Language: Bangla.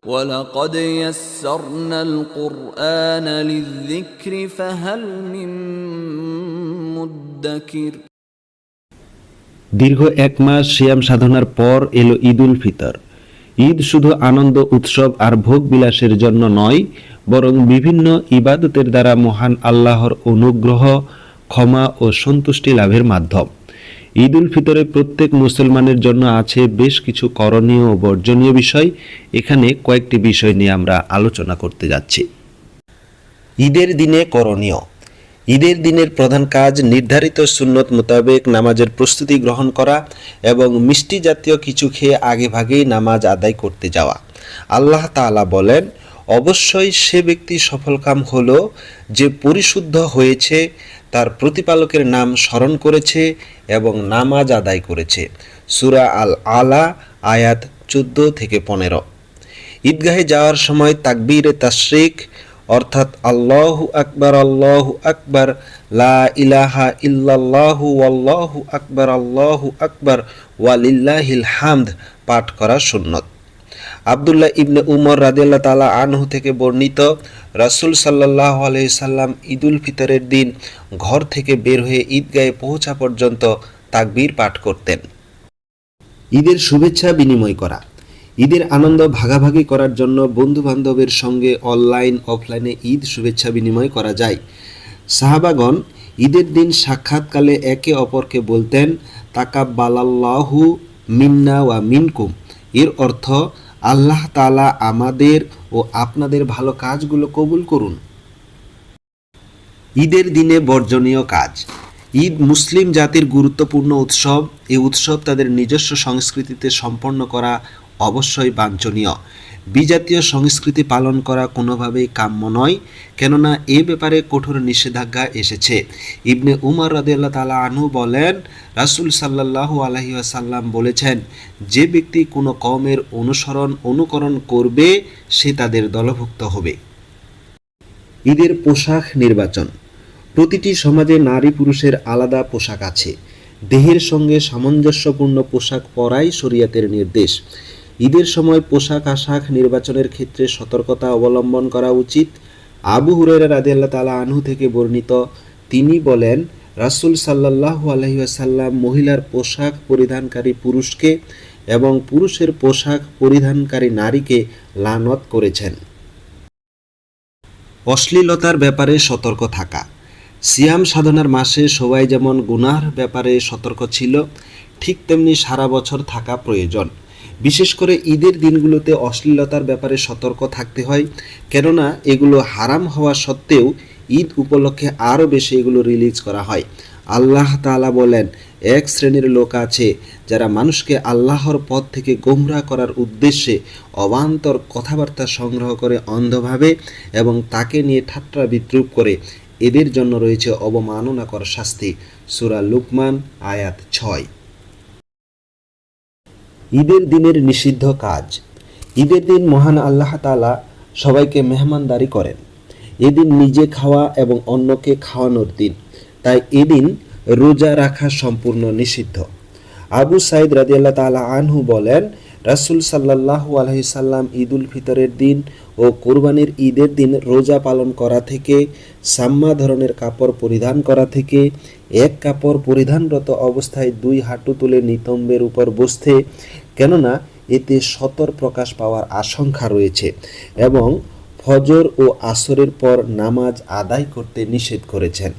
وَلَقَدْ يَسَّرْنَا الْقُرْآنَ لِلذِّكْرِ فَهَلْ مِن মুদ্দাকির। দীর্ঘ এক মাস সিয়াম সাধনার পর এলো ঈদ উল ফিতর। ঈদ শুধু আনন্দ উৎসব আর ভোগ বিলাসের জন্য নয়, বরং বিভিন্ন ইবাদতের দ্বারা মহান আল্লাহর অনুগ্রহ, ক্ষমা ও সন্তুষ্টি লাভের মাধ্যম। ঈদ উল ফিতরে প্রত্যেক মুসলমানের জন্য আছে বেশ কিছু করণীয় ও বর্জনীয় বিষয়। এখানে কয়েকটি বিষয় নিয়ে আমরা আলোচনা করতে যাচ্ছি। ঈদের দিনে করণীয়। ঈদের দিনের প্রধান কাজ নির্ধারিত সুন্নত মোতাবেক নামাজের প্রস্তুতি গ্রহণ করা এবং মিষ্টি জাতীয় কিছু খেয়ে আগেভাগেই নামাজ আদায় করতে যাওয়া। আল্লাহ তাআলা বলেন, অবশ্যই সে ব্যক্তি সফলকাম হলো যে পরিশুদ্ধ হয়েছে, তার প্রতিপালকের নাম স্মরণ করেছে এবং নামাজ আদায় করেছে। সূরা আল আলা আয়াত 14-15। ঈদগাহে যাওয়ার সময় তাকবীরে তাশরিক অর্থাৎ আল্লাহু আকবার, লা ইলাহা ইল্লাল্লাহু ওয়াল্লাহু আকবার ওয়ালিল্লাহিল হামদ পাঠ করা সুন্নত। আব্দুল্লাহ ইবনে উমর রাদিয়াল্লাহু তাআলা আনহু থেকে বর্ণিত, রাসূল সাল্লাল্লাহু আলাইহি সাল্লাম ঈদুল ফিতরের দিন ঘর থেকে বের হয়ে ঈদগাহে পৌঁছা পর্যন্ত তাকবীর পাঠ করতেন। ঈদের শুভেচ্ছা বিনিময় করা। ঈদের আনন্দ ভাগাভাগি করার জন্য বন্ধুবান্ধবের সঙ্গে অনলাইন অফলাইনে ঈদ শুভেচ্ছা বিনিময় করা যায়। সাহাবাগণ ঈদের দিন সাক্ষাৎকালে একে অপরকে বলতেন, তাকাব্বালাল্লাহু মিন্না ওয়া মিনকুম। এর অর্থ, আল্লাহ তাআলা আমাদের ও আপনাদের ভালো কাজগুলো কবুল করুন। ঈদের দিনে বর্জনীয় কাজ। ঈদ মুসলিম জাতির গুরুত্বপূর্ণ উৎসব। এই উৎসব তাদের নিজস্ব সংস্কৃতিতে সম্পন্ন করা অবশ্যই বাঞ্ছনীয়। বিজাতীয় সংস্কৃতি পালন করা কোনোভাবেই কাম্য নয়, কেননা এ ব্যাপারে কঠোর নিষেধাজ্ঞা এসেছে। ইবনে উমর রাদিয়াল্লাহু তাআলা আনহু বলেন, রাসূল সাল্লাল্লাহু আলাইহি ওয়াসাল্লাম বলেছেন, যে ব্যক্তি কোনো কওমের অনুকরণ করবে সে তাদের দলভুক্ত হবে। ঈদের পোশাক নির্বাচন। প্রতিটি সমাজে নারী পুরুষের আলাদা পোশাক আছে। দেহের সঙ্গে সামঞ্জস্যপূর্ণ পোশাক পরাই শরীয়তের নির্দেশ। ঈদের সময় পোশাক আশাক নির্বাচনের ক্ষেত্রে সতর্কতা অবলম্বন করা উচিত। আবু হুরায়রা রাদিয়াল্লাহু তাআলা আনহু থেকে বর্ণিত, তিনি বলেন, রাসূল সাল্লাল্লাহু আলাইহি ওয়াসাল্লাম মহিলার পোশাক পরিধানকারী পুরুষকে এবং পুরুষের পোশাক পরিধানকারী নারীকে লানত করেছেন। অশ্লীলতার ব্যাপারে সতর্ক থাকা। সিয়াম সাধনার মাসে সবাই যেমন গুনাহর ব্যাপারে সতর্ক ছিল, ঠিক তেমনি সারা বছর থাকা প্রয়োজন। বিশেষ করে ঈদের দিনগুলোতে অশ্লীলতার ব্যাপারে সতর্ক থাকতে হয়, কেননা এগুলো হারাম হওয়া সত্ত্বেও ঈদ উপলক্ষে আরও বেশি এগুলো রিলিজ করা হয়। আল্লাহ তাআলা বলেন, এক শ্রেণীর লোক আছে যারা মানুষকে আল্লাহর পথ থেকে গোমরাহ করার উদ্দেশ্যে অবান্তর কথাবার্তা সংগ্রহ করে অন্ধভাবে এবং তাকে নিয়ে ঠাট্টা বিদ্রূপ করে। এদের জন্য রয়েছে অবমাননাকর শাস্তি। সূরা লুকমান আয়াত 6। ঈদের দিনের নিষিদ্ধ কাজ। ঈদের দিন মহান আল্লাহ তাআলা সবাইকে মেহমানদারি করেন। এদিন নিজে খাওয়া এবং অন্যকে খাওয়ানোর দিন, তাই এদিন রোজা রাখা সম্পূর্ণ নিষিদ্ধ। আবু সাঈদ রাদিয়াল্লাহু তাআলা আনহু বলেন, রাসূল সাল্লাল্লাহু আলাইহি সাল্লাম ঈদুল ফিতরের দিন ও কুরবানির ঈদের দিন রোজা পালন করা থেকে, সাম্মা ধরনের কাপড় পরিধান করা থেকে, এক কাপড় পরিধানরত অবস্থায় দুই হাঁটু তুলে নিতম্বের উপর বসতে, কেননা এতে সতর প্রকাশ পাওয়ার আশঙ্কা রয়েছে, এবং ফজর ও আসরের পর নামাজ আদায় করতে নিষেধ করেছেন।